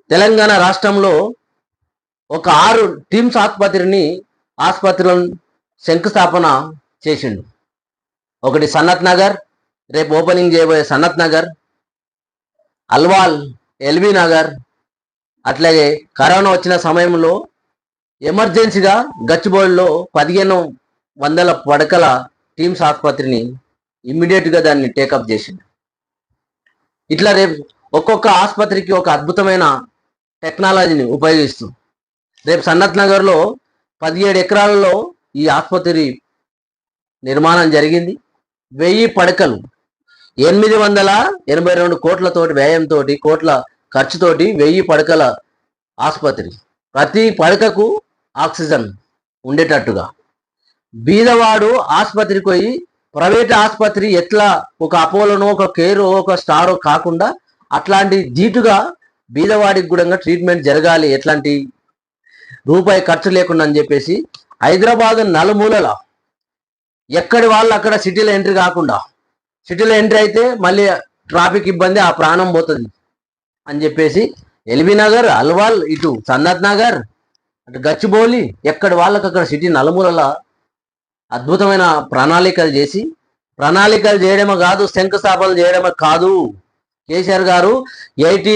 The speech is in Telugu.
తెలంగాణ రాష్ట్రంలో ఒక 6 టీమ్స్ ఆసుపత్రులను శంకుస్థాపన చేసిండు. ఒకటి సనత్ నగర్, రేపు ఓపెనింగ్ చేయబోయే సనత్ నగర్, అల్వాల్, ఎల్బీ నగర్. అట్లాగే కరోనా వచ్చిన సమయంలో ఎమర్జెన్సీగా గచ్చిబౌలిలో 1500 పడకల టీమ్స్ ఆసుపత్రిని ఇమ్మీడియట్గా దాన్ని టేకప్ చేసిండు. ఇట్లా రేపు ఒక్కొక్క ఆసుపత్రికి ఒక అద్భుతమైన టెక్నాలజీని ఉపయోగిస్తూ రేపు సనత్ నగర్లో 17 ఎకరాలలో ఈ ఆసుపత్రి నిర్మాణం జరిగింది. 1000 పడకలు, 882 కోట్లతోటి వ్యయంతో, కోట్ల ఖర్చుతోటి 1000 పడకల ఆసుపత్రి. ప్రతి పడకకు ఆక్సిజన్ ఉండేటట్టుగా. బీదవాడు ఆసుపత్రికి పోయి ప్రైవేట్ ఆసుపత్రి ఎట్లా ఒక అపోలోనో, ఒక కేరో, ఒక స్టారో కాకుండా అట్లాంటి ధీటుగా బీదవాడికి కూడా ట్రీట్మెంట్ జరగాలి, ఎట్లాంటి రూపాయి ఖర్చు లేకుండా అని చెప్పేసి హైదరాబాద్ నలుమూలల ఎక్కడి వాళ్ళు అక్కడ సిటీలో ఎంట్రీ కాకుండా, సిటీలో ఎంట్రీ అయితే మళ్ళీ ట్రాఫిక్ ఇబ్బంది, ఆ ప్రాణం పోతుంది అని చెప్పేసి ఎల్బీ నగర్, అల్వాల్, ఇటు సనత్ నగర్, అటు గచ్చిబౌలి, ఎక్కడి వాళ్ళకి అక్కడ సిటీ నలుమూలల అద్భుతమైన ప్రణాళికలు చేయడమే కాదు, శంకుస్థాపనలు చేయడమే కాదు. కేసీఆర్ గారు 80